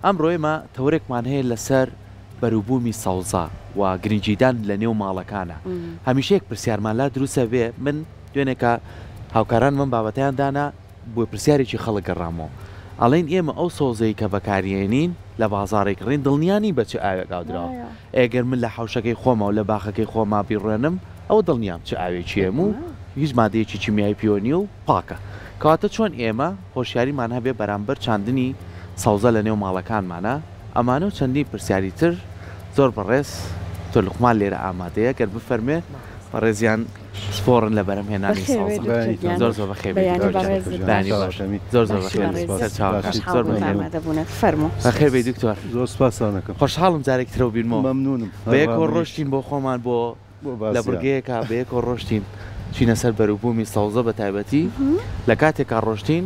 ئەمڕۆ ئێمە تەورێکمان هەیە لەسەر بەروبوومی سەوزا و گرنگجیدان لە نێو ماڵەکانە هەمیشەیەک پرسیارمانلا دروستە بێ من دوێنێکە هاوکاران من بابەتیان دانا بۆ پرسیارێکی خەڵک گەڕامەوە ئەڵێن ئێمە ئەو سۆزەی کە بەکارێنین لە بازارێک ڕێن دڵنیانی بەچ ئاوێکاودراوە ئەگەر من لە حوشەکەی خۆمە و لە باخەکەی خۆما بیڕێنم ئەو دڵنیام چ ئاوێکیێم و هیچ مادەیەکی چیمیایی پیۆنی و پاکە کەواتە چۆن ئێمە هۆشیاریمان هەبێ بەرامبەر چاندنی سەوزە لە نێو ماڵەکانمانە ئەمانە و چەندی پرسیاری تر زۆر بەڕێز تۆ لوقمان لێرە ئامادەیە گەر بفەرمێ بەڕێزیان سپۆرن لە بەرەم هێنانی زۆر زۆر بەخێر بەخێر بێ دکتۆر زۆر سپاسانەکەم خۆشحاڵم جارێکی ترەوە بینمەوە مەمنونم بە یەکۆ ڕۆشتین بۆ خۆمان بۆ لە بورگەیەکە بە یەکۆ ڕۆشتین چینە سەر بەروبوومی سەوزە بە تایبەتی لە کاتێکا ڕۆشتین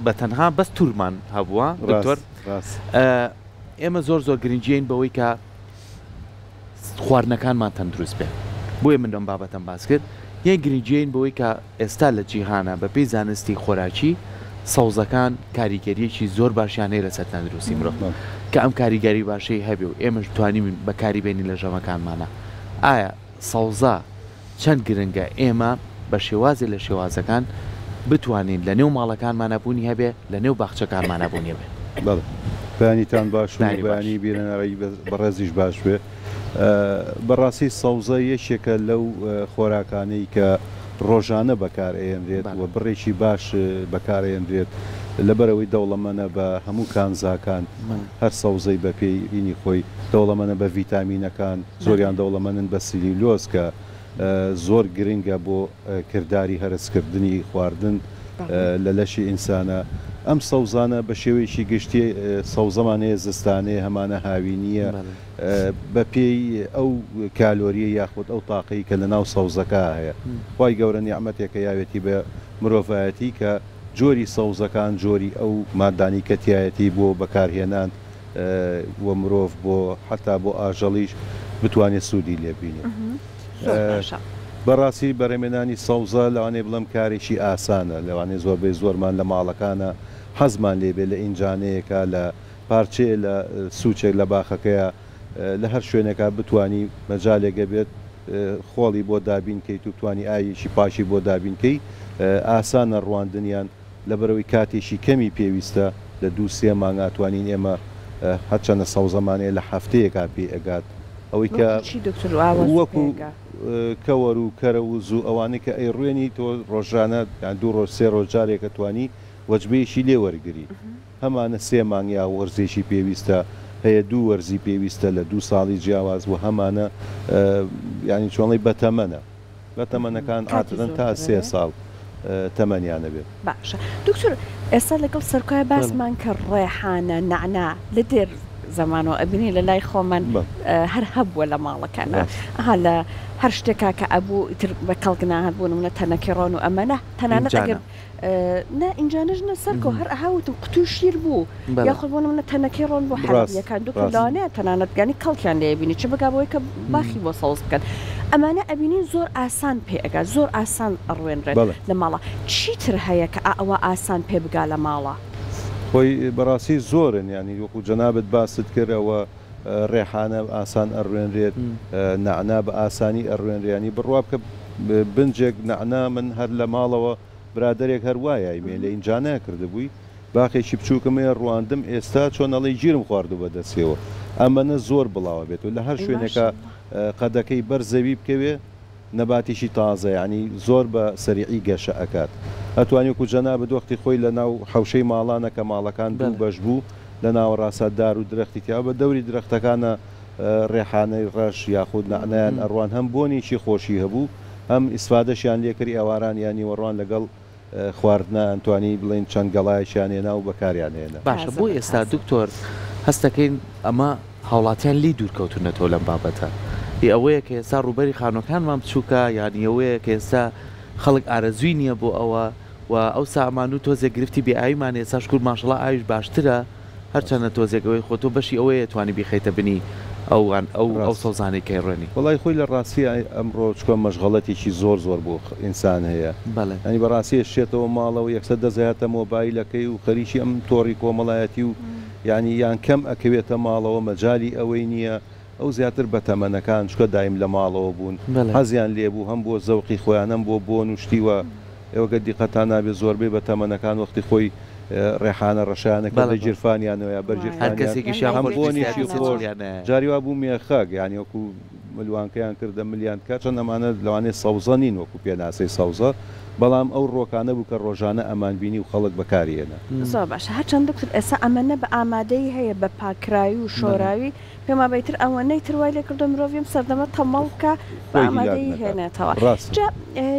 بە تەنها بەس تورمان هەبووە دکتۆر ئێمە زۆر زۆر گرنگجین بەوەی کە خواردنەکانمان تەندروست بێ بۆیە من دەم بابەتەم باس کرد یەک گرنگجین بەوەی کە ئێستا لە جیهانە بەپێی زانستی خۆراکی سەوزەکان کاریگەریەکی زۆر باشیان هەیە لەسەر تەندروستی مرۆڤ کە ئەم کاریگەری باشەی هەبێ و ئێمەش توانین بەکاری بێنی لە ژەمەکانمانە ئایا سەوزە چەند گرنگە ئێمە بە شێوازی لە شێوازەکان بتوانین لە نێو ماڵەکانمانە بوونی هەبێ لە نێو باخچەکانمانە بوونی بێ بەیانیتان باش و بەیانی بیرەنەڕی بەڕێزیش باش بێ بەڕاستی سەوزە یەکێکە لەو خۆراکانەی کە ڕۆژانە بەکارئێنرێت و بڕێکی باش بەکارئێنرێت لەبەرەوەی دەوڵەمەنە بە هەموو کانزاکان هەر سەوزەی بە پێینی خۆی دەوڵەمەنە بە ڤیتامینەکان زۆریان دەوڵەمەنن بە سیلیلۆز کە زۆر گرنگە بۆ کردداری هەرسکردنی خواردن لە لەشی ئینسانە ئەم سەوزانە بە شێوەیەکی گشتی سەوزەمانەیە زستانەیە هەمانە هاوینیە بە پێی ئەو کالۆریە یاخود ئەو تاقەی کە لە ناو سەوزەکە هەیە خی گەورە نیعمەتێکە یاوێتی بە مرۆڤایەتی کە جۆری سەوزەکان جۆری ئەو مادانی کەتیایەتی بۆ بەکارهێنان وە مرۆڤ بۆ حتا بۆ ئاژەڵیش بتوانێت سوودی لێبینێ بەڕاستی بەڕێمێنانی سەوزە لەوانێ بڵم کارێکی ئاسانە لەوانێ زۆربەی زۆرمان لە ماڵەکانە حەزمان لێبێ لە ئینجانەیەکە لە پارچەیە لە سوچێک لە باخەکەیە لە هەر شوێنێکە بتانی مەجالێگە بێت خۆڵی بۆ دابینکەیت و توانی ئاویشی پاشی بۆ دابینکەی ئاسانە ڕواندنیان لەبەرەوەی کاتێکی کەمی پێویستە لە دووسێ مانگاتوانین ئێمە هەرچەنە سەوزەمانەیە لە هەفتەیەکا پێ ئەگات ئەوەی کە وەکو کەوەر و کەرە و زوو ئەوانەی کە ئەی ڕوێنی تۆ ڕۆژانە دوو ڕۆژ سێ ڕۆژارێکە توانی وەجبەیەشی لێ وەرگری هەمانە سێ مانگیا وەرزێکی پێویستە هەیە دوو وەرزی پێویستە لە 2 ساڵی جیاواز و هەمانە ینی چۆڵی بەتەمەنە بەتەمەنەکان ئاتدن تا 3 ساڵ تەمەنیانە بێت باشە دکتۆر ئێستا لەگەڵ سەرکای باسمان کە ڕێحانە نعنا لە دێر زمانەوە ئەبینی لە لای خۆمان هەر هەبووە لە ماڵەکانە ها لە هەر شتێکا کە ئەبوو تر بە کەڵگنا هەبوون منە تەنەکەڕۆن و ئەمەە تەنانەت ئەگەر نا ئینجانژنە سەرکە هەر ئاهاوت و قوتو شیر بوو یاخود بۆ منە تەنەکەی ڕۆن بۆ حەڵیەکان دوکلانەیە تەنانەتگانی کەڵکیان لێبینی چ بگابەوەی کە باخی بۆ سەوز بکەن ئەمانە ئەبینین زۆر ئاسان پێ ئەگا زۆر ئاسان ئەڕوێنرێت لە ماڵە چیتر هەیە کە ئەوە ئاسان پێ بگا لە ماڵە خۆی بەڕاستی زۆرن ینی وەکو جەنابەت باست کردەوە ڕێحانە ئاسان ئەڕوێنرێت نعنا بە ئاسانی ئەڕوێنریانی بڕوا بکە بنجێک نعنا من هەر لە ماڵەوە برادێک هەروایە ئیمێ لە ئینجانە کردبووی باخێکی بچووکمێ ڕواندم ئێستا چۆنەڵی گیرم خواردو بەدەستەوە ئەمەنە زۆر بڵاوە بێت و لە هەر شوێنێکە قەدەکەی بەرزەوی بکەوێ نەباتیشی تازە ینی زۆر بە سەریعی گەشە ئەکات ئەتوانی وەکو جەنابەت وەختی خۆی لە ناو حەوشەی ماڵانە کە ماڵەکان دوو بەش بوو لە ناو ڕاستەدار و درەختی تیا بە دەوری درەختەکانە ڕێحانەی ڕەش یاخود نعنایان ئەڕوان هەم بۆنیی خۆشی هەبوو هەم ئیسفادەشیان لێکردی ئەواران ینی وەڕوان لەگەڵ خواردنە ئەنتوانی بڵێن چەند گەڵایشیان هێنا و بەکاریان هێنا باشە بۆ ئێستا دکتۆر هەستەکەین ئەمە هاوڵاتیان لی دوورکەوتونەتەوە لەم بابەتە ئەوەیە کە ئێستا ڕوبەری خانۆکانمان بچووکە یانی ئەوەیە کە ئێستا خەڵک ئارەزووی نییە بۆ ئەوە و ئەو سامان و تۆزێک گرفتی بێئاویمان ێستا شکور ماشەڵا ئاویش باشترە هەرچەنە تۆزێکەوەی خۆتۆ بەشی ئەوەیە توانی بیخەیتە بنی ئەو سەوزانەی کەیڕێنی وڵای خۆی لە ڕاستی ئەمڕۆ چکە مەشغەڵەتێکی زۆر بۆ ئینسان هەیە ئەنی بەڕاستی شێتەوە ماڵەوە یەکسەر دەزایاتە مۆبایلەکەی و خەریکی ئەم تۆڕی کۆمەڵایەتی و ینی یان کەم ئەکەوێتە ماڵەوە مەجای ئەوەی نییە ئەو زیاتر بە تەمەنەکان چکە دایم لە ماڵەوە بوون حەزیان لێبوو هەم بۆ زەوقی خۆیانم بۆ نوشتیوە ئێوەگە دیقەتان نابێت زۆربەی بە تەمەنەکان وەختی خۆی ڕێحانە ڕەشانەکە لە جیرفانیانەوە بەرجیرفانیانیشی خۆش جاریوا بوو مێخەک یانی وەکو ملوانکەیان کردە ملیان کات چەند ئەمانە لەوانێت سەوزە نین وەکو پێناسەی سەوزە بەڵام ئەو ڕۆکانە بوو کە ڕۆژانە ئەمانبینی و خەڵک بەکارێنە زۆر باش هەرچەند دکتۆر ئێستا ئەمەنە بە ئامادەی هەیە بە پاکراوی و شۆراوی پێما بەیتر ئەوەنەی تروای لێ کردو مرۆڤیم سەردەمە تەمەڵکە بە ئامادەی هێنێتەوە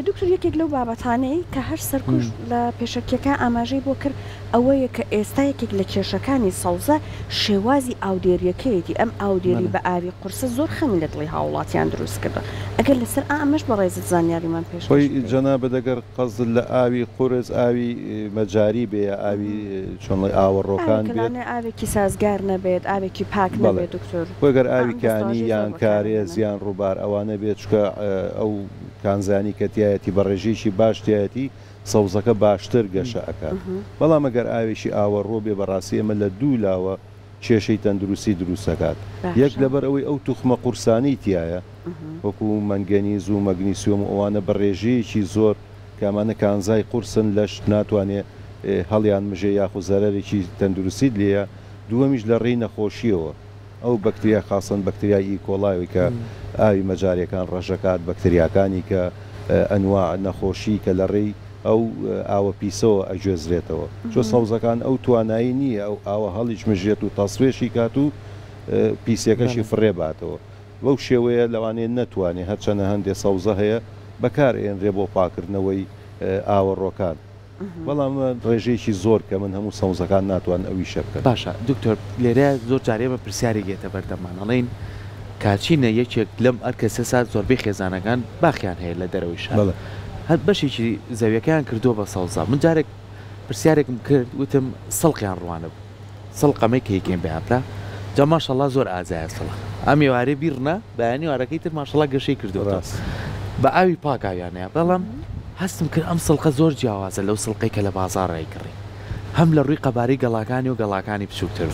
دکتۆر یەکێک لەو بابەتانەی کە هەر سەرکوش لە پێشەکیەکە ئاماژەی بۆ کرد ئەوەیە کە ئێستا یەکێک لە کێشەکانی سەوزە شێوازی ئاودێریەکەیەتی ئەم ئاودێری بە ئاوی قورسە زۆر خەمی لە دڵی هاوڵاتیان دروست کردە ئەگەر لەسەر ئامەش بە ڕێزت زانیاریمان پێش جەنابە دەگەر قەزت لە ئاوی قورس ئاوی مەجاری بێ ئاوی چۆنڵی ئاوەڕۆکان بێت ئاوێکی سازگار نەبێت ئاوێکی پاک نەبێت دکتۆر وەگەر ئاویکانی یان کارێ زیان ڕووبار ئەوانە بێت چکە ئەو کانزانی کەتیایەتی بە ڕێژێکی باشتایەتی سەوزەکە باشتر گەشە ئەکات بەڵام ئەگەر ئاوێکی ئاوەڕۆ بێ بەڕاستی ئەمە لە دوو لاوە کێشەی تەندروستی دروستەکات یەک لەبەر ئەوەی ئەو توخمە قورسانی تایە وەکو مەنگەنیز و مەگنیسیۆم ئەوانە بە ڕێژەیەکی زۆر کامانە کانزای قورسن لەش ناتوانێت هەڵیان مژێ یاخو زەرەرێکی تەندروستیت لێیە دووەمیش لە ڕێی نەخۆشیەوە ئەو بەکتریا خاصن بەکتریای ئیکۆڵایەوەی کە ئاوی مەجارەکان ڕەشەکات بەکتریاکانی کە ئەنواع نەخۆشی کە لە ڕێی ئەو ئاوە پیسەوە ئەگوێزرێتەوە چۆ سەوزەکان ئەو توانایی نییە ئەو ئاوە هەڵیش مژێت و تەسوێشی کات و پیسەکەشی فڕێباتەوە بەو شێوەیە لەوانەیە نەتوانێت هەرچەنە هەندێک سەوزە هەیە بەکارێنرێ بۆ پاکردنەوەی ئاوەڕۆکان بەڵام ڕێژەیەکی زۆر کە من هەموو سەوزەکان ناتوان ئەوی شەبکە باشە دکتۆر لێرە زۆر جارێ بە پرسیاری گێتە بەردەمانەڵین کاچینە یەکێک لەم ئەرکە سێ سات زۆربەی خێزانەکان باخیان هەیە لە دەرەوەی شار هەر بەشێکی زەویەکەیان کردووە بە سەوزە من جارێک پرسیارێکم کرد وتم سڵقیان ڕوانە بوو سڵقەمەی کەیکێن بێهاپلا جا ماشەڵڵا زۆر ئازایە سڵق ئەم ێوارێ بیرنە بەیانی وارەکەی تر ماشەڵڵا گەشەی کردووە بە ئاوی پاکاویانەیە بەڵام هەستم کرد ئەم سڵقە زۆر جیاوازە لەو سڵقەی کە لە بازاڕای کڕی هەم لە ڕووی قەباری گەڵاکانی و گەڵاکانی بچووکتر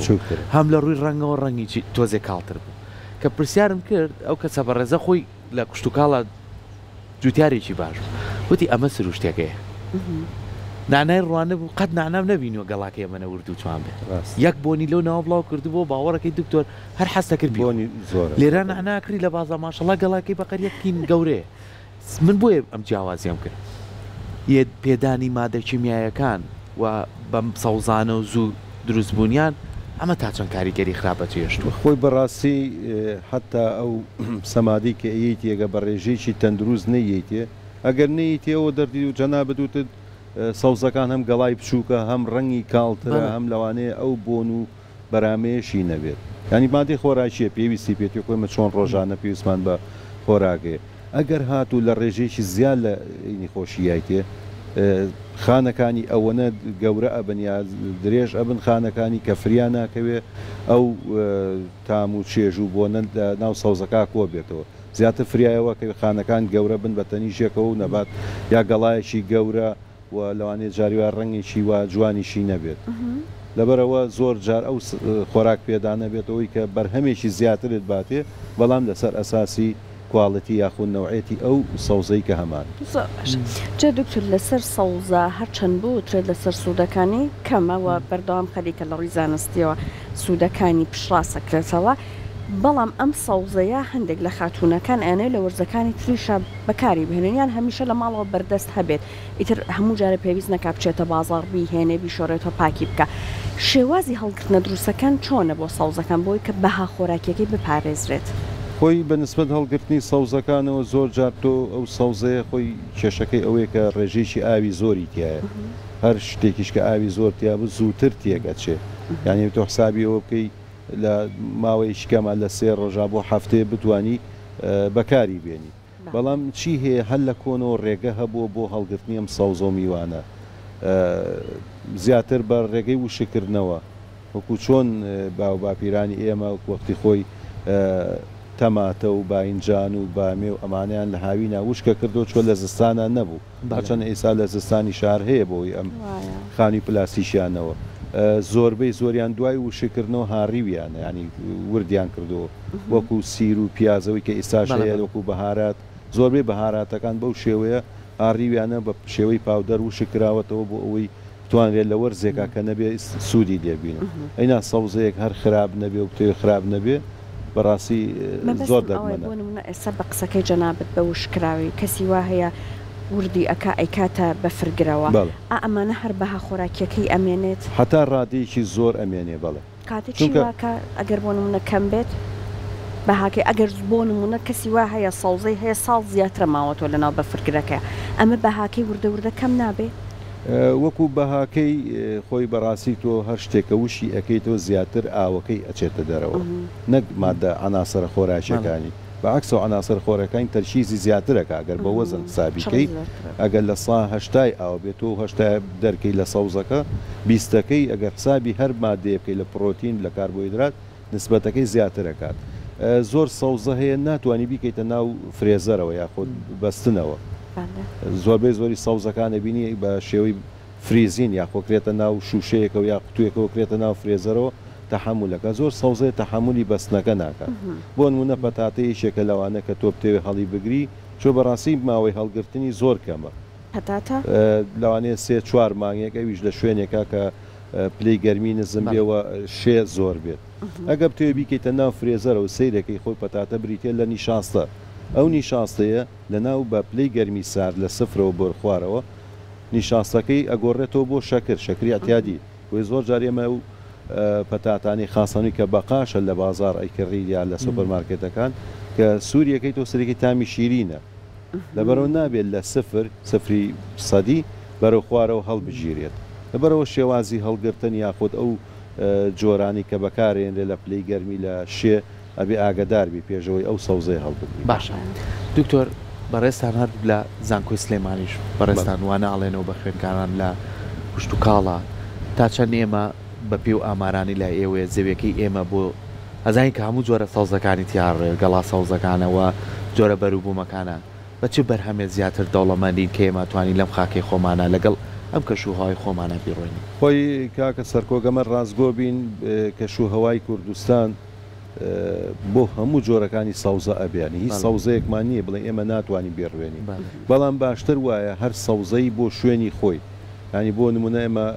هەم لە ڕووی ڕەنگەوە ڕەنگی تۆزێ کاڵتر بوو کە پرسیارم کرد ئەو کەسە بەڕێزە خۆی لە کوشتتوکاڵە جوتیارێکی باش وتی ئەمە سروشتێکەیە نانای ڕوانە بوو قەت نانام نبینیەوە گەڵاکەی ئەمەە وردوچوان بێت یەک بۆنی لەو ناو بڵاو کردبوو باوەڕەکەی دکتۆر هەر حەستە کرد بۆنی زۆر لێرە ناناکری لە بازا ماشەڵڵا گەڵاکەی بەقەریەکین گەورەیە من بۆیە ئەم جیاوازیام کرد پێدانی مادە کیمیایەکان و بەم سەوزانە و زوو دروستبوونیان ئەمە تا چەند کاریگەری خراپەتی هێشتووە خۆی بەڕاستی حتا ئەو سەمادی کە ئەیەتیەگە بە ڕێژێکی تەندروست نەیەتێ ئەگەر نەیەتەوە دەردی و جەنا بدوتت سەوزەکان هەم گەڵای بچووکە هەم ڕەنگی کاڵترە هەم لەوانەیە ئەو بۆن و بەرامەیەشی نەبێت ینی مادەی خۆراکیە پێویستی پێێتی خۆیمە چۆن ڕۆژانە پێویستمان بە خۆراکێ ئەگەر هاتوو لە ڕێژێکی زیاد لە ئینی خۆشیایتێ خانەکانی ئەوەنە گەورە ئەبن یا درێژ ئەبن خانەکانی کە فریان ناکەوێ ئەو تام و چێژ و بۆ ناو سەوزەکە کۆ بێتەوە زیاتر فریایەوە کە خانەکان گەورە بن بە تەنیژێکەوە و نەبات یا گەڵایەکی گەورە و لەوانێت جاریوە ڕەنگێکی وا جوانیشی نەبێت لەبەرەوە زۆر جار ئەو خۆراک پێدانە بێتەوەی کە بەرهەمێکی زیاترت باتێ بەڵام لەسەر ئەساسی کواڵەتی یاخود نەوعێتی ئەو سەوزەی کە هەمان جێ دکتور لەسەر سەوزە هەرچەند بوو ترێت لەسەر سوودەکانی کەمەوە بەردەوام خەریکە لە ڕووی زانستیەوە سوودەکانی پشڕاسەکرێتەوە بەڵام ئەم سەوزەیە هەندێک لە خاتوونەکان ئەنێ لە وەرزەکانی تریشە بەکاری بهێنیان هەمیشە لە ماڵەوە بەردەست هەبێت ئیتر هەموو جارە پێویست نەکا بچێتە بازاڕ بیهێنێ بیشۆڕێتەوە پاکی بکە شێوازی هەڵگرتنە دروستەکان چۆنە بۆ سەوزەکان بۆی کە بەها خۆراکیەکەی بپارێزرێت خۆی بەنسبەت هەڵگرتنی سەوزەکانەوە زۆر جارتۆ ئەو سەوزەیە خۆی کێشەکەی ئەوەیە کە ڕێژێکی ئاوی زۆری تایە هەر شتێکیش کە ئاوی زۆر تیا بوو زووتر تێگەچێ یعنی تۆ حسابی ئەوە بکەی لە ماوەی شکەمە لە 3 ڕۆژا بۆ هەفتەیە بتانی بەکاری بێنی بەڵام چی هەیە هەل لە کۆنەوە ڕێگە هەبووە بۆ هەڵگرتنی ئەم سەوزە و میوانە زیاتر بە ڕێگەی وشکردنەوە وەکو چۆن باو باپیرانی ئێمە وەختی خۆی تەماتە و باینجان و بامێ و ئەمانیان لە هاوی ناوشکە کردو چۆ لە زستانە نەبوو چەند ئێستا لە زستانی شار هەیە بۆی ئەم خانی پلاسیشیانەوە زۆربەی زۆریان دوای وشکردنەوە هاڕیویانە ینی وردیان کردەوە وەکو سیر و پیازەوەی کە ئێستاش هەیە وەکو بەهارات زۆربەی بەهاراتەکان بەو شێوەیە ئاڕیویانە بە شێوەی پاودەر وشکراوەتەوە بۆ ئەوەی توانرێت لە وەرزێکا کە نەبێ سوودی لێبینە ئەینا سەوزەیەک هەر خراپ نەبێ و توێ خراپ نەبێ بەڕاستی زۆر دەگمەنە ئێستا بە قسەکەی جەنابەت بە وشکراوی کەسی وا هەیە وردی ئەکا ئەیکاتە بەفرگرەوە ئەمانە هەر بەها خۆراکیەکەی ئەمێنێت هەتا ڕادەیەکی زۆر ئەمێنێ بەڵێ کاتێکی واکە ئەگەر بۆ نمونە کەم بێت بەهاکەی ئەگەر بۆ نمونە کەسی وا هەیە سەوزەی هەیە ساڵ زیاترە ماوەتەوە لەناو بەفرگرەکە ئەمە بەهاکەی وردە کەم نابێ وەکو بەهاکەی خۆی بەڕاستی تۆ هەر شتێکە وشی ئەەکەیتەوە زیاتر ئاوەکەی ئەچێتە دەرەوە نەک مادە ئەناسەرە خۆراکیەکانی بەعکسەوە ئەناسەر خۆرەکانی تەرشیزی زیاترەکە ئەگەر بە وەزن سابیکەی ئەگەر لە سا هەشتای ئاو بێتەوە هەشتا دەرکەی لە سەوزەکە بیستەکەی ئەگەر حسابی هەر مادەیە بکەی لە پرۆتین لە کاربۆیدرات نسبەتەکەی زیاترەکات زۆر سەوزە هەیە ناتوانانی بیکەیتە ناو فرێزەرەوە یاخۆ بەستنەوە زۆربەی زۆری سەوزەکانە بینی بە شێوەی فریزین یاخۆکرێتە ناو شوشەیەکە و یا قوتوێکەوە کرێتە ناو فرێزەرەوە تەحملەکە زۆر سەوزەیە تەحملی بەستنەکە ناکات بۆ نمونە پەتاتەیەکێکە لەوانە کە تۆ بتەوێ هەڵی بگری چۆ بەڕاستی ماوەی هەڵگرتنی زۆر کەمە لەوانەیە 3-4 مانگێک ئەویش لە شوێنێکە کە پلەی گەرمی نزم بێەوە شێ زۆر بێت ئەگە بتەوێ بیکەیتە ناو فرێزەرە و سیرەکەی خۆی پەتاتە بریتێ لە نیشاستە ئەو نیشاستەیە لە ناو بە پلەی گەرمی سارد لە سفرەوە بۆ خوارەوە نیشاستەکەی ئەگۆڕێتەوە بۆ شەکری ئەتیادی بۆی زۆر جارێمە و پەتاتانی خاسانی کە بەقاشە لە بازار ئەیکڕی یا لە سوپەرمارکێتەکان کە سووریەکەی تۆ سەرێکی تامی شیرینە لەبەرەوە نابێت لە سفری سەدی بەرەو خوارەوە هەڵبژیرێت لەبەرەوە شێوازی هەڵگرتن یاخود ئەو جۆرانی کە بەکارێنرێ لە پلەی گەرمی لە شێ ئەبێ ئاگداربی پێشەوەی ئەو سەوزەی هەڵبگری باشە دکتۆر بەڕێستان هەر لە زانکۆی سلێمانیش بەڕێستان وانە ئاڵێنەوە بە خوێنکاران لە پشت و کاڵە تا چەند ئێمە بە پێ و ئامارانی لای ئێوەیە زەویەکەی ئێمە بۆ ئەزانی کە هەموو جۆرە سەوزەکانی تیاڕێ گەڵا سەوزەکانەوە جۆرە بەروبوومەکانە بە چ بەرهەمێت زیاتر دەوڵەمەندین کە ئێمە توانی لەم خاکەی خۆمانە لەگەڵ ئەم کەشوهەوای خۆمانە بیڕۆین خۆی کاکە سەرکۆگەمە ڕازگۆ بین کەشوهەوای کوردستان بۆ هەموو جۆرەکانی سەوزە ئەبیانی هیچ سەوزەیەکمان نییە بڵێ ئێمە ناتوانین بێڕوێنی بەڵام باشتر وایە هەر سەوزەی بۆ شوێنی خۆی ینی بۆ نمونە ئێمە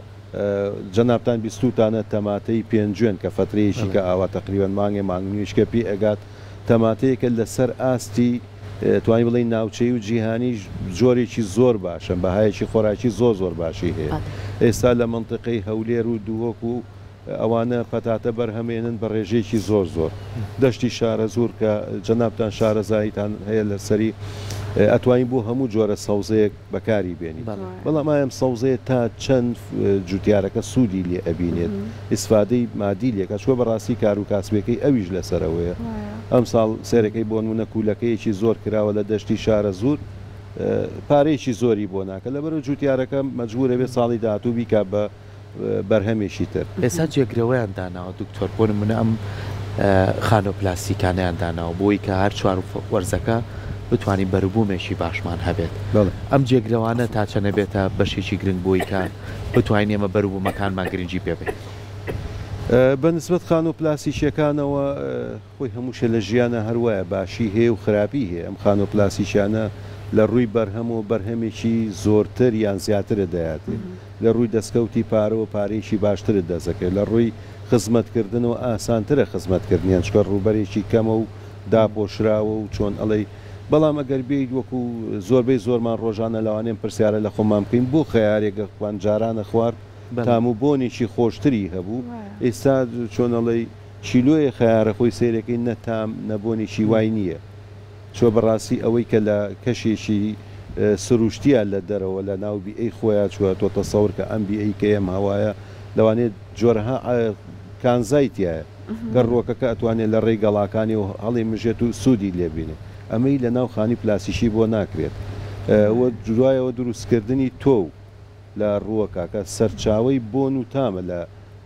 جەنابتان بیستوتانە تەماتەی پێنجوێن کە فترەیەکی کە ئاوا تقریبان مانگێ مانگنیشکە پێ ئەگات تەماتەیەکە لەسەر ئاستی توانی بڵێ ناوچەی و جیهانی جۆرێکی زۆر باشە بەهایەکی خۆراکی زۆر باشی هەیە ئێستا لە منطقەی هەولێر و دووەک و ئەوانە پەتاتە بەرهەمێنن بە ڕێژێکی زۆر دەشتی شارە زۆر کە جەنابتان شارەزاییتان هەیە لەسەری ئەتوانین بۆ هەموو جۆرە سەوزەیەک بەکاری بێنی بەڵام ئایم سەوزەیە تا چەند جوتیارەکە سوودی لێ ئەبینێت ئیسفادەی مادی لێکە چوە بەڕاستی کار و کاسبەکەی ئەویش لەسەرەوەیە ئەم ساڵ سێرەکەی بۆ نمونە کوولەکەیەکی زۆر کراوە لە دەشتی شارە زۆر پارەیەکی زۆری بۆ ناکە لەبەرەوە جوتیارەکە مەجبورە بێت ساڵی داهاتوو بیکا بە بەرهەمێکی تر ئێستا جێگرەوەیان داناوە دکتۆر بۆ نمونە ئەم خانۆ پلاستیکانیان داناوە بۆی کە هەر چوار وەرزەکە بتوانین بەروبوومێکی باشمان هەبێت ئەم جێگرەوانە تا چەنە بێتە بەشێکی گرنگ بۆی کە بتوانین ئێمە بەروبوومەکانمان گرنگی پێ بێت بە نسبەت خانۆ پلاسیکیەکانەوە خۆی هەمووشە لە ژیانە هەروایە باشی هەیە و خراپی هەیە ئەم خانۆ پلاسیکیانە لە ڕووی بەرهەم و بەرهەمێکی زۆرتر یان زیاترە دەیاتێ لە ڕووی دەستکەوتی پارەوە پارێکی باشترت دەزەکەێت لە ڕووی خزمەتکردنەوە ئاسانترە خزمەتکردنیان چکە ڕووبەرێکی کەمە و داپۆشراوە و چۆن ئەڵێ بەڵام ئەگەر بێیت وەکو زۆربەی زۆرمان ڕۆژانە لەوانێن پرسیارە لە خۆمان بکەین بۆ خەیارێکە خوانجارانە خوارد تام و بۆنێکی خۆشتری هەبوو ئێستا چۆنەڵی چیلۆیە خەیارە خۆی سیرەکەی نەتام نەبوونیشی وای نییە چۆ بەڕاستی ئەوەی کە لە کەشێکی سروشتیە لە دەرەوە لە ناو بیئەی خۆیان چوە تۆ تەسەور کە ئەم بیئەی کە ئێم هەوایە لەوانێت جۆرەها کانزایتیایە کە ڕۆکەکە ئەتوانێت لە ڕێی گەڵاکانی و هەڵی مژێت و سوودی لێبینێ ئەمەی لە ناو خانی پلاسیشی بۆ ناکرێت دوایەوە دروستکردنی تۆ لە ڕووەکە کە سەرچاوی بۆن و تامە لە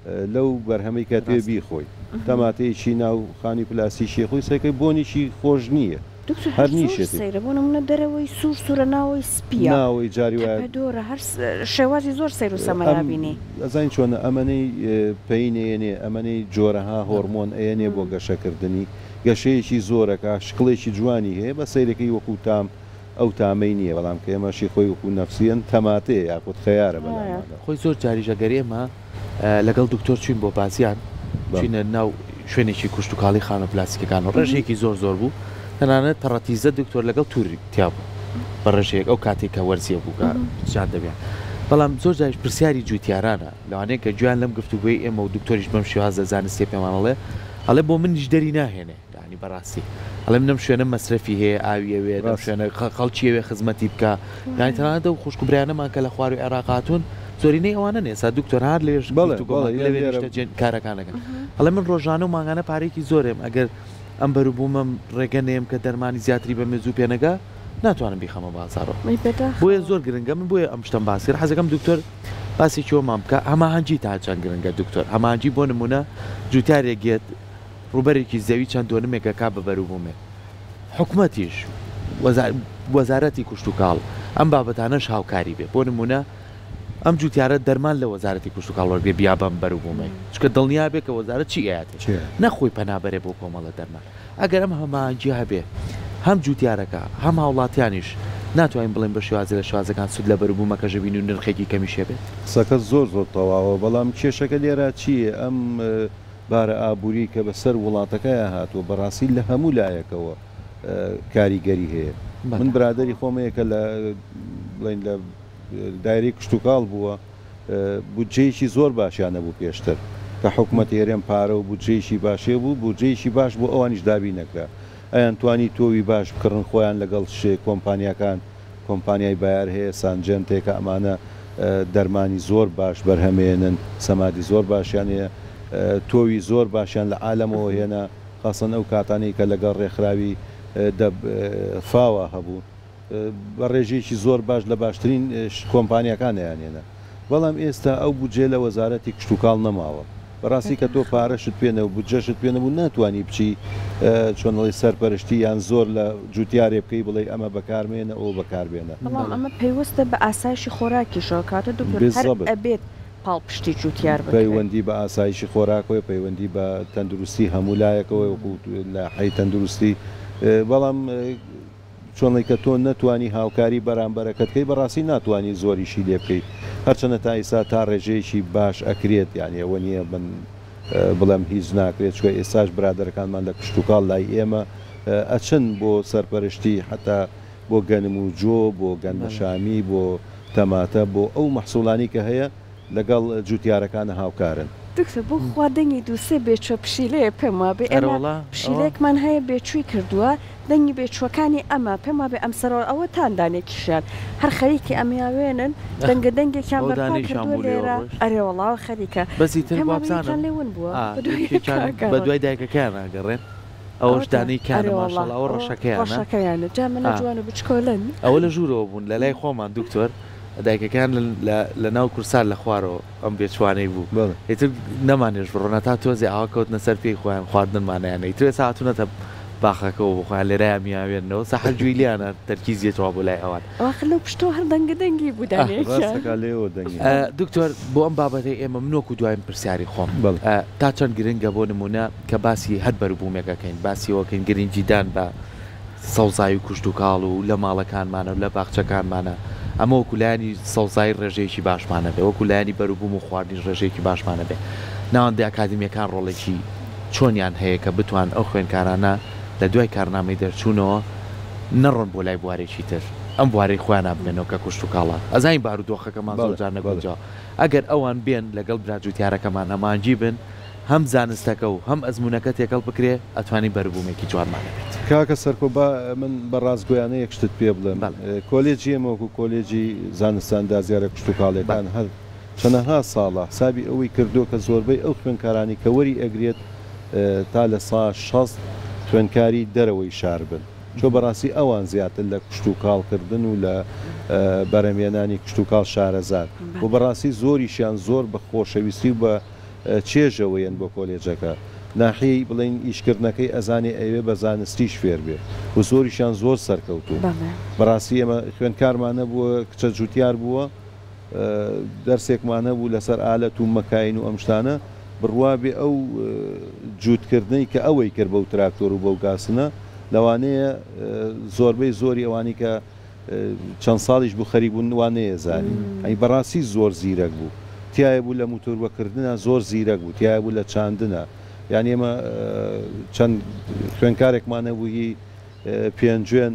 لەو بەرهەمەی کە تێ بیخۆی تەماتەیەکی ناو خانی پلاسیشی خۆی سەکەی بۆنیشی خۆش نییە هەر نیشێت سەیرەبوونمە دەرەوەی سوورە ناوەی سپیا ناوەی جاری دۆرە هەر شێوازی زۆر سەیر و سەمەرابینی ئەزین چۆنە ئەمەەی پێینێنێ ئەمەەی جۆرەها هۆرمۆن ئەێنێ بۆ گەشەکردنی گەشەیەکی زۆرەکە شکڵێکی جوانی هەیە بە سەیرەکەی وەکو تام ئەو تامەی نییە بەڵام کە ئێمەشی خۆی وەکو نەفسیەن تەماتەیە یاخود خەیارە بەڵام خۆی زۆر جاریژەگەر ئێمە لەگەڵ دکتۆر چوین بۆ بازیان چینە ناو شوێنێکی کوشت و کاڵی خانە پلاسیکەکان و ڕێژێکی زۆر بوو تەنانەت تەڕەتیزە دکتۆر لەگەڵ تووری تیا بوو بە ڕێژەیەک ئەو کاتێک کە وەرزیە بووکە جان دەبیان بەڵام زۆر جاریش پرسیاری جوتیارانە لەوانەیە کە گویان لەم گفتوگوی ئێمە و دکتۆریش بەم شێوازە زانستی پێمانەڵێ ئەڵێ بۆ منیش دەری ناهێنێ ینی بەڕاستی ئەڵێم نەم شوێنە مەسرەفی هەیە ئاویەوێ لەم شوێنە خەڵکیەوێ خزمەتی بکە یانی تەنانەت و خوشکبرانەمان کە لە خوار و عێراقاتون زۆرینەی ئەوانە نێسا دکتۆر هەر لێژ کارەکانەکەن ئەڵێ من ڕۆژانە و ماگانە پارێکی زۆرم ئەگەر ئەم بەروبوومەم ڕێگە نێم کە دەرمانی زیاتری بە مێزوو پێنەگە ناتوانم بیخەمە بازارەوە بۆیە زۆر گرنگە من بۆیە ئەم شتم باسی حەزەکەم دکتۆر باسی چۆمان بکە هەماهەنگی تا چەند گرنگە دکتۆر هەماهەنگی بۆ نمونە جوتارێکێت ڕوبەرێکی زەوی چەند دۆنمێکە کا بە بەروبوومێ حکوومەتیش وەزارەتی کوشت و کاڵ ئەم بابەتانەش هاوکاری بێ بۆ نمونە ئەم جوتیارە دەرمان لە وەزارەتی کوشت و کاڵ بێ بیا بەم بەروبوومەی چکە دڵنیا بێ کە وەزارەت چی ئاەتی نەخۆی پەنابەرێ بۆ کۆمەڵە دەرمان ئەگەر ئەم هەماهەنگی هەبێ هەم جوتیارەکە هەم هاوڵاتیانیش ناتوانین بڵێن بە شێوازی لە شوازەکان سود لە بەروبوومەکە ژەبین و نرخێکی کەمیشێ بێت سەکە زۆر تەواوە بەڵام کێشەکە لێرە چییە ئەم بارە ئابووری کە بەسەر وڵاتەکەیە هاتووە بەڕاستی لە هەموو لایەکەوە کاریگەری هەیە من برادری خۆمەیەکە لە بڵین لە دایری کشت و کاڵ بووە بودجەیەکی زۆر باشیانە بوو پێشتر کە حکوومەت هێرێن پارە و بودجەیەکی باشێ بوو بودجەیەکی باش بۆ ئەوانیش دابی نەکرا ئەیان توانی تۆوی باش بکڕن خۆیان لەگەڵ کۆمپانیەکان کۆمپانیای بایار هەیە سانجنتێکە ئەمانە دەرمانی زۆر باش بەرهەمێنن سەمادی زۆر باشیان هەیە تۆوی زۆر باشیان لە عالەمەوە هێنا خاصن ئەو کاتانەی کە لەگەڵ ڕێکخراوی فاوە هەبوو بە ڕێژێکی زۆر باش لە باشترین کۆمپانیەکانیان هێنا بەڵام ئێستا ئەو بودجێ لە وەزارەتی کشت و کاڵ نەماوە بەڕاستی کە تۆ پارەشت پێنە و بودجەشت پێنەبوو ناتوانانی بچی چۆنەڵی سەرپەرشتی یان زۆر لە جوتیارێ بکەی بڵێ ئەمە بەکارمێنە ئەو بەکاربێنە ئەمە پێیوەستە بە ئاسایشی خۆراکیشەوە کاتە ئەبێت پاڵپشتی جوتیار پەیوەندی بە ئاسایشی خۆراکەوە پەیوەندی بە تەندروستی هەموو لایەکەوە لە حی تەندروستی بەڵام چۆنڵی کە تۆ نەتوانی هاوکاری بەرامبەرەکەتکەی بەڕاستی ناتوانانی زۆریشی لێ بکەیت هەرچەنە تا ئێستا تا ڕێژەیەکی باش ئەکرێت یانی ئەوە نییە من بڵێم هیچ ناکرێت چکە ئێستاش برادەرەکانمان لە کشت و کاڵ لای ئێمە ئەچن بۆ سەرپەرشتی حتا بۆ گەنم و جۆ بۆ گەنمەشامی بۆ تەماتە بۆ ئەو مەحسوڵانی کە هەیە لەگەڵ جوتیارەکانە هاوکارن دکتۆر بۆ خواردنی دووسێ بێچوە پشیلەیە پێم وابێ ئێمە پشیلەیەکمان هەیە بێچووی کردووە دەنگی بێچوەکانی ئەمە پێم وابێ ئەم سەرەوە ئەوە تاندانێکیشان هەر خەریکی ئەمیاوێنن دەنگە دەنگێکیان بەرپا کردووە لێرە ئەرێ وەڵاو خەریکە لێون بووە بە دوای دایکەکان ئاگەڕێن ئەوەش دانەی کارە ماشەڵڵا ئەوە ڕەشەکەیانە جا منە جوانە بچکۆلن ئەوە لە ژوورەوە بوون لە لای خۆمان دکتۆر دایکەکان لە ناو کورسان لە خوارەوە ئەم بێچوانەی بوو هیتر نەمانێش بڕۆنە تا تۆزی ئاوا کەوتنە سەر پێی خۆیان خواردنمانیانە ئیترێ ساعتونەتە باخەکەەوە بخۆیان لێرای میاوێنەوە سەحر جویلیانە تەرکیزیێتەوە بۆ لای ئەوان لەو پشتۆ هەر دەنگە دەنگی دکتۆر بۆ ئەم بابەتی ئێمە منۆکو دوایم پرسیاری خۆم تا چەند گرنگە بۆ نمونە کە باسی هەر بەروبوومێکەکەین باسیەوەکەین گرنگجیدان بە سەوزای و کوشت و کاڵ و لە ماڵەکانمانە و لە باخچەکانمانە ئەمە وەکولایانی سەوزای ڕێژەیەکی باشمانە بێ وەکولایانی بەروبووم و خواردنی ڕێژەیەکی باشمانە بێ ناوەندی ئاکادمیەکان ڕۆڵێکی چۆنیان هەیە کە بتوان ئەو خوێنکارانە لە دوای کارنامەی دەرچوونەوە نەڕۆن بۆ لای بوارێکی تر ئەم بوارەی خۆیان بێنەوە کە کوشت و کاڵات ئەزین بارودۆخەکەمان زۆرجار نەگۆجا ئەگەر ئەوان بێن لەگەڵ براجوتیارەکەمان ئەمانجی بن هەم زانستەکە و هەم ئەزمونونەکە تێکەڵ بکرێ ئەتوانی بەروبوومێکی جوانمانە بێت کاکە سەرکۆبا من بە ڕاستگویانە یەکشتت پێ بڵێم کۆلێجی ئێمەوەکو کۆلێجی زانستان دازیارە کوشت و کاڵەکان هەر چەنەها ساڵە حسابی ئەوەی کردو کە زۆربەی ئەو خوێنکارانی کە وەری ئەگرێت تا لە سا 60 خوێنکاری دەرەوەی شار بن چۆ بەڕاستی ئەوان زیاتر لە کشت و کاڵکردن و لە بەرەمێنانی کشت و کاڵ شارەزار و بەڕاستی زۆریشیان زۆر بە خۆشەویستی و بە چێژەوەیەن بۆ کۆلێجەکە ناحی بڵین ئیشکردنەکەی ئەزانێ ئەوێ بە زانستیش فێر بێ و زۆریشان زۆر سەرکەوتو بەڕاستی ئێمە خوێندکارمانە بووە کچە جوتیار بووە دەرسێکمانە بوو لەسەر ئالەت و مەکاین و ئەم شتانە بڕوا بێ ئەو جووتکردنی کە ئەوەی کرد بەو تراکتۆر و بەو گاسنە لەوانەیە زۆربەی زۆری ئەوانی کە چەند ساڵیش بوو خەریک بوون وانەیە زانی ئەی بەڕاستی زۆر زیرەک بوو تایە بوو لە موتۆربەکردنە زۆر زیرەک بوو تایە بوو لە چاندنە یعنی ئێمە چەند خوێنکارێکمانە بووی پێنجێن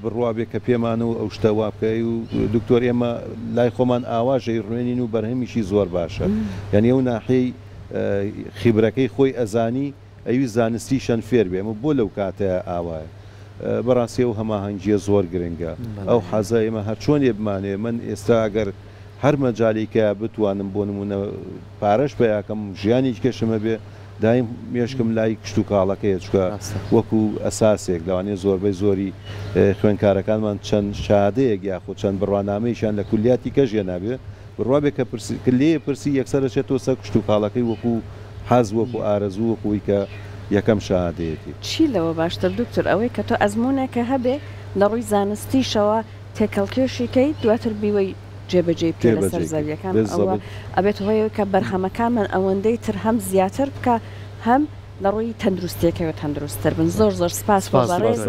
بڕوا بێ کە پێمانە و ئەو شتە وا بکەی و دکتۆر ئێمە لای خۆمان ئاواژەی ڕوێنین و بەرهەمیشی زۆر باشە یعنی ئەو ناحەی خیبرەکەی خۆی ئەزانی ئەوی زانستیشان فێر بێ ئەمە بۆ لەو کاتەیە ئاوایە بەڕاستی و هەماهەنگیە زۆر گرنگە ئەو حەزە ئێمە هەر چۆنێ بمانێ من ئێستا ئەگەر هەر مەجاالێکە بتوانم بۆ نمونە پارەش بە یاکەم ژیانی کەشمە بێ دایم مێشکم لای کشت و کاڵەکەی چکە وەکو ئەساسێک لەوانێ زۆربەی زۆری خوێنکارەکانمان چەند شادەیەک یاخۆ چەند بڕوانامەیشان لە کولیاتی کەژێ نابێ بڕوا بێ کە لێ پرسی یەکسەر دەچێتەوە سەر کشت و کاڵەکەی وەکو حەز وەکو ئارەزوو وەکوی کە یەکەم شادەیەتی چی لەوە باشتر دکتۆر ئەوەی کە تۆ ئەزمونێکە هەبێ لە ڕووی زانستیشەوە تێکەڵکێشیکەی دواتر بیوەی جێبەجێ پێ لەسەر زەویەکان ئەوە ئەبێت هۆیەوە کە بەرهەمەکانمان ئەوەندەی تر هەم زیاتر بکە هەم لە ڕووی تەندروستیەکەوە تەندروستتر بن زۆر زۆر سپاس بۆ بەڕێز